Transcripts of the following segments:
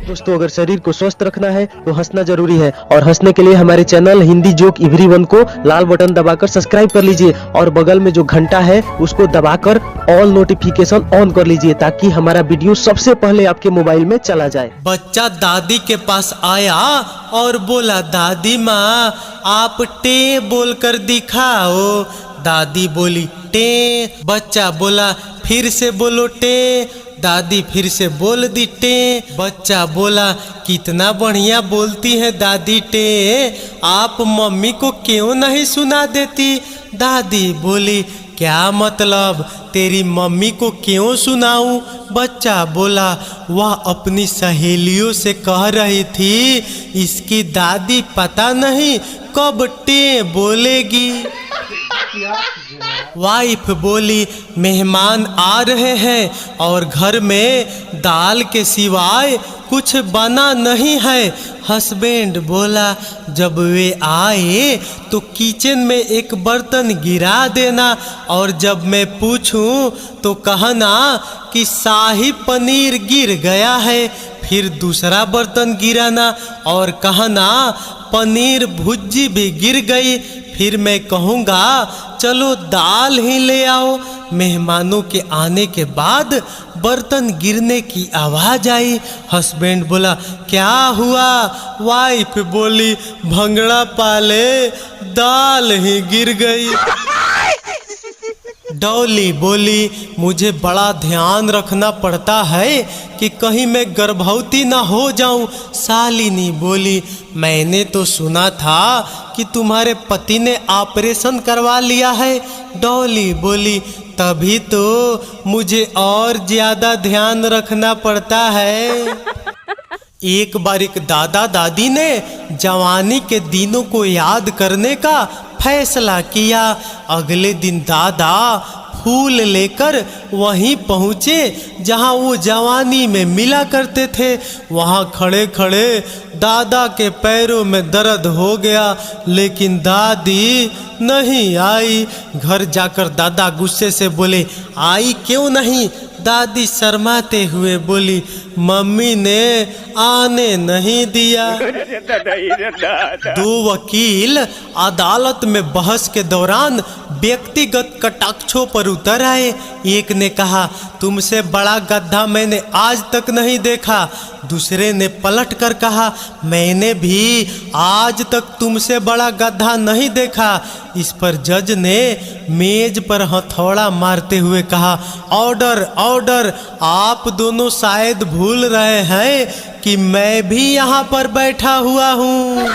दोस्तों अगर शरीर को स्वस्थ रखना है तो हंसना जरूरी है, और हंसने के लिए हमारे चैनल हिंदी जोक एवरीवन को लाल बटन दबाकर सब्सक्राइब कर लीजिए, और बगल में जो घंटा है उसको दबाकर ऑल नोटिफिकेशन ऑन कर लीजिए, ताकि हमारा वीडियो सबसे पहले आपके मोबाइल में चला जाए। बच्चा दादी के पास आया और बोला, दादी माँ आप टे बोलकर दिखाओ। दादी बोली टे। बच्चा बोला फिर से बोलो टे। दादी फिर से बोल दी टे। बच्चा बोला कितना बढ़िया बोलती है दादी टे, आप मम्मी को क्यों नहीं सुना देती। दादी बोली क्या मतलब, तेरी मम्मी को क्यों सुनाऊं। बच्चा बोला वह अपनी सहेलियों से कह रही थी इसकी दादी पता नहीं कब टे बोलेगी। वाइफ बोली मेहमान आ रहे हैं और घर में दाल के सिवाय कुछ बना नहीं है। हस्बैंड बोला जब वे आए तो किचन में एक बर्तन गिरा देना, और जब मैं पूछूं तो कहना कि शाही पनीर गिर गया है। फिर दूसरा बर्तन गिराना और कहना पनीर भुर्जी भी गिर गई। फिर मैं कहूँगा चलो दाल ही ले आओ। मेहमानों के आने के बाद बर्तन गिरने की आवाज आई। हस्बैंड बोला क्या हुआ। वाइफ बोली भंगड़ा पाले दाल ही गिर गई। डॉली बोली मुझे बड़ा ध्यान रखना पड़ता है कि कहीं मैं गर्भवती ना हो जाऊं। शालिनी बोली मैंने तो सुना था कि तुम्हारे पति ने ऑपरेशन करवा लिया है। डॉली बोली तभी तो मुझे और ज्यादा ध्यान रखना पड़ता है। एक बार एक दादा दादी ने जवानी के दिनों को याद करने का फैसला किया। अगले दिन दादा फूल लेकर वहीं पहुँचे जहां वो जवानी में मिला करते थे। वहां खड़े खड़े दादा के पैरों में दर्द हो गया, लेकिन दादी नहीं आई। घर जाकर दादा गुस्से से बोले आई क्यों नहीं। दादी शर्माते हुए बोली मम्मी ने आने नहीं दिया। दो वकील अदालत में बहस के दौरान व्यक्तिगत कटाक्षों पर उतर आए। एक ने कहा तुमसे बड़ा गधा मैंने आज तक नहीं देखा। दूसरे ने पलट कर कहा मैंने भी आज तक तुमसे बड़ा गधा नहीं देखा। इस पर जज ने मेज पर हथौड़ा मारते हुए कहा ऑर्डर ऑर्डर, आप दोनों शायद भूल रहे हैं कि मैं भी यहाँ पर बैठा हुआ हूँ।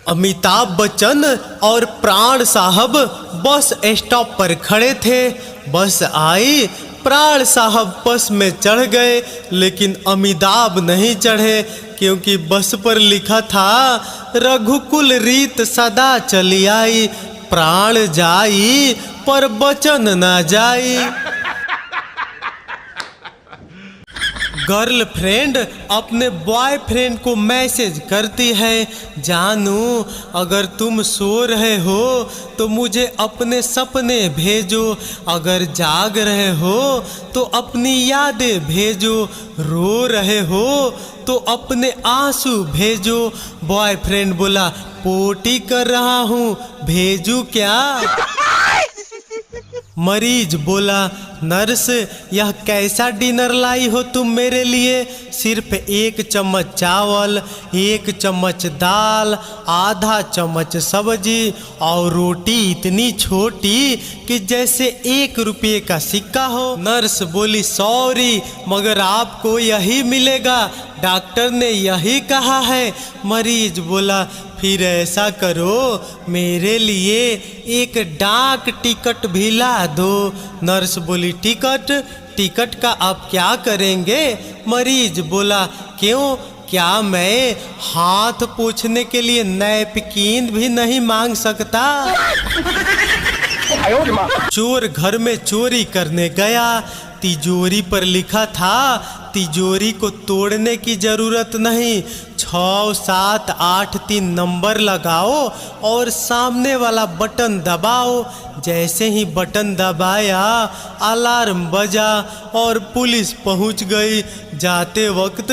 अमिताभ बच्चन और प्राण साहब बस स्टॉप पर खड़े थे। बस आई, प्राण साहब बस में चढ़ गए, लेकिन अमिताभ नहीं चढ़े, क्योंकि बस पर लिखा था रघुकुल रीत सदा चली आई, प्राण जाई पर बचन ना जाई। गर्लफ्रेंड अपने बॉयफ्रेंड को मैसेज करती है जानू अगर तुम सो रहे हो तो मुझे अपने सपने भेजो, अगर जाग रहे हो तो अपनी यादें भेजो, रो रहे हो तो अपने आंसू भेजो। बॉयफ्रेंड बोला पोटी कर रहा हूँ, भेजू क्या। मरीज बोला नर्स यह कैसा डिनर लाई हो तुम मेरे लिए, सिर्फ 1 चम्मच चावल, 1 चम्मच दाल, आधा चम्मच सब्जी और रोटी इतनी छोटी कि जैसे 1 रुपये का सिक्का हो। नर्स बोली सॉरी मगर आपको यही मिलेगा, डॉक्टर ने यही कहा है। मरीज बोला फिर ऐसा करो मेरे लिए 1 डाक टिकट भी ला दो। नर्स बोली टिकट, टिकट का आप क्या करेंगे। मरीज बोला क्यों, क्या मैं हाथ पोंछने के लिए नैपकिन भी नहीं मांग सकता। चोर घर में चोरी करने गया, तिजोरी पर लिखा था तिजोरी को तोड़ने की जरूरत नहीं, 6, 7, 8, 3 नंबर लगाओ और सामने वाला बटन दबाओ। जैसे ही बटन दबाया अलार्म बजा और पुलिस पहुंच गई। जाते वक्त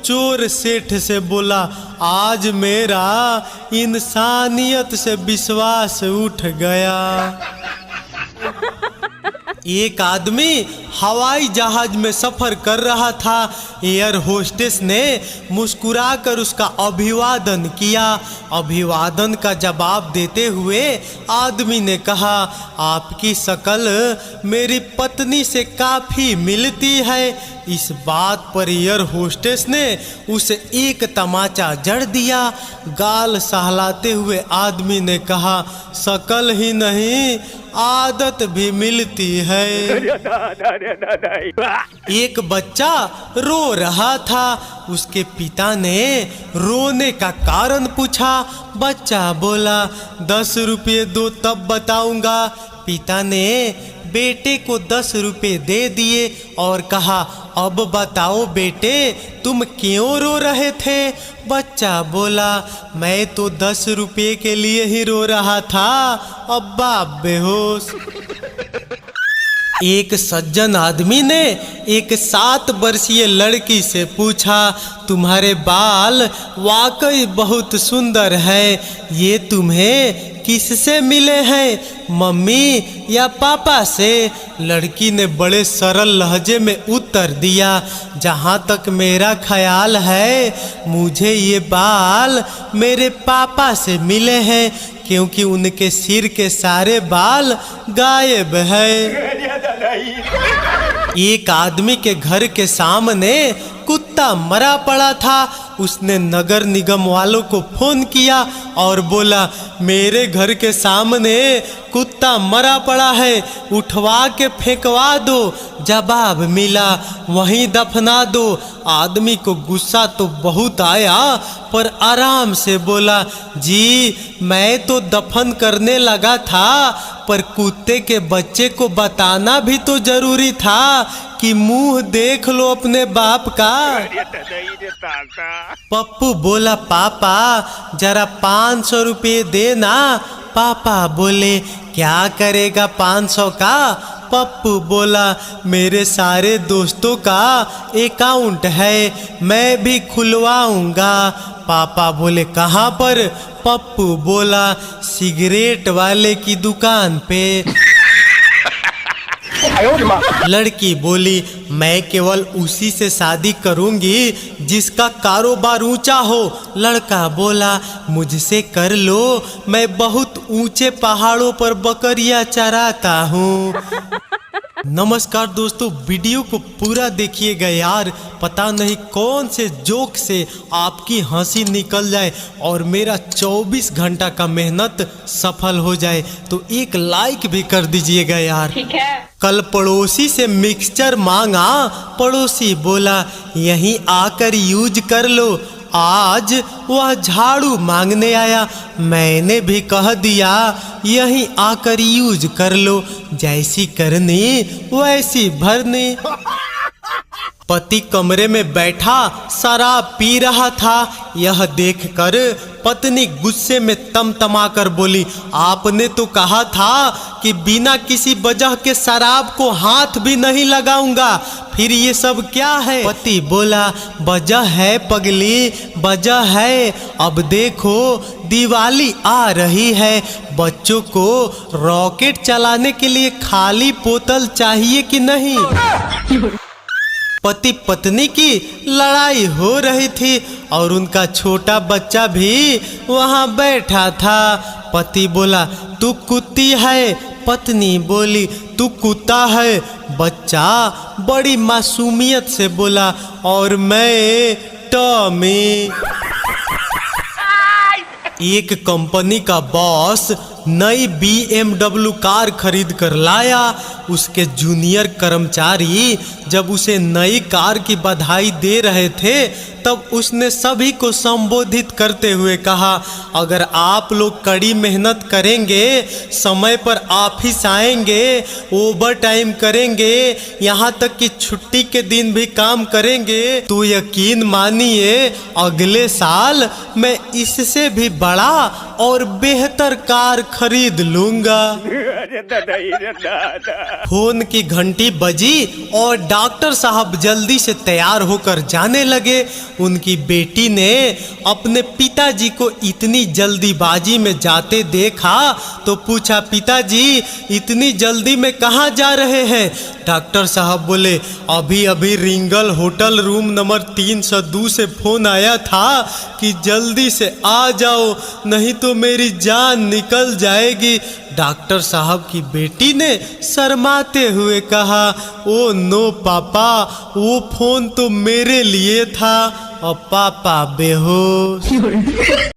चोर सेठ से बोला, आज मेरा इंसानियत से विश्वास उठ गया। एक आदमी हवाई जहाज में सफर कर रहा था। एयर होस्टेस ने मुस्कुराकर उसका अभिवादन किया। अभिवादन का जवाब देते हुए आदमी ने कहा, आपकी शक्ल मेरी पत्नी से काफी मिलती है। इस बात पर एयर होस्टेस ने उसे एक तमाचा जड़ दिया। गाल सहलाते हुए आदमी ने कहा, शक्ल ही नहीं आदत भी मिलती है। एक बच्चा रो रहा था। उसके पिता ने रोने का कारण पूछा। बच्चा बोला, 10 रुपये दो तब बताऊंगा। पिता ने बेटे को 10 रुपये दे दिए और कहा, अब बताओ बेटे तुम क्यों रो रहे थे? बच्चा बोला, मैं तो 10 रुपये के लिए ही रो रहा था, अब्बा बेहोश। एक सज्जन आदमी ने एक 7 वर्षीय लड़की से पूछा, तुम्हारे बाल वाकई बहुत सुंदर है, ये तुम्हें किससे मिले हैं, मम्मी या पापा से? लड़की ने बड़े सरल लहजे में उत्तर दिया, जहाँ तक मेरा ख्याल है मुझे ये बाल मेरे पापा से मिले हैं, क्योंकि उनके सिर के सारे बाल गायब हैं। एक आदमी के घर के सामने कुत्ता मरा पड़ा था। उसने नगर निगम वालों को फोन किया और बोला, मेरे घर के सामने कुत्ता मरा पड़ा है, उठवा के फेंकवा दो। जवाब मिला, वहीं दफना दो। आदमी को गुस्सा तो बहुत आया, पर आराम से बोला, जी मैं तो दफन करने लगा था, पर कुत्ते के बच्चे को बताना भी तो जरूरी था कि मुंह देख लो अपने बाप का। पप्पू बोला, पापा जरा 500 रुपये देना। पापा बोले, क्या करेगा 500 का? पप्पू बोला, मेरे सारे दोस्तों का अकाउंट है, मैं भी खुलवाऊंगा। पापा बोले, कहाँ पर? पप्पू बोला, सिगरेट वाले की दुकान पे। लड़की बोली, मैं केवल उसी से शादी करूंगी जिसका कारोबार ऊंचा हो। लड़का बोला, मुझसे कर लो, मैं बहुत ऊंचे पहाड़ों पर बकरियां चराता हूँ। नमस्कार दोस्तों, वीडियो को पूरा देखिएगा यार, पता नहीं कौन से जोक से आपकी हंसी निकल जाए और मेरा 24 घंटा का मेहनत सफल हो जाए। तो एक लाइक भी कर दीजिएगा यार। ठीक है। कल पड़ोसी से मिक्सचर मांगा, पड़ोसी बोला, यहीं आकर यूज कर लो। आज वह झाड़ू मांगने आया, मैंने भी कह दिया यहीं आकर यूज कर लो, जैसी करनी वैसी भरनी। पति कमरे में बैठा शराब पी रहा था। यह देखकर पत्नी गुस्से में तमतमाकर बोली, आपने तो कहा था कि बिना किसी वजह के शराब को हाथ भी नहीं लगाऊंगा, फिर ये सब क्या है? पति बोला, वजह है पगली, वजह है। अब देखो दिवाली आ रही है, बच्चों को रॉकेट चलाने के लिए खाली बोतल चाहिए कि नहीं? पति पत्नी की लड़ाई हो रही थी और उनका छोटा बच्चा भी वहां बैठा था। पति बोला, तू कुत्ती है। पत्नी बोली, तू कुत्ता है। बच्चा बड़ी मासूमियत से बोला, और मैं टॉमी। एक कंपनी का बॉस नई BMW कार खरीद कर लाया। उसके जूनियर कर्मचारी जब उसे नई कार की बधाई दे रहे थे तब उसने सभी को संबोधित करते हुए कहा, अगर आप लोग कड़ी मेहनत करेंगे, समय पर ऑफिस आएंगे, ओवर टाइम करेंगे, यहाँ तक कि छुट्टी के दिन भी काम करेंगे, तो यकीन मानिए अगले साल मैं इससे भी बड़ा और बेहतर कार खरीद लूंगा। फोन की घंटी बजी और डॉक्टर साहब जल्दी से तैयार होकर जाने लगे। उनकी बेटी ने अपने पिताजी को इतनी जल्दीबाजी में जाते देखा तो पूछा, पिताजी इतनी जल्दी में कहाँ जा रहे हैं? डॉक्टर साहब बोले, अभी अभी रिंगल होटल रूम नंबर 302 से फोन आया था कि जल्दी से आ जाओ नहीं तो मेरी जान निकल जाएगी। डॉक्टर साहब की बेटी ने शर्माते हुए कहा, ओ नो पापा, वो फोन तो मेरे लिए था और पापा बेहोश।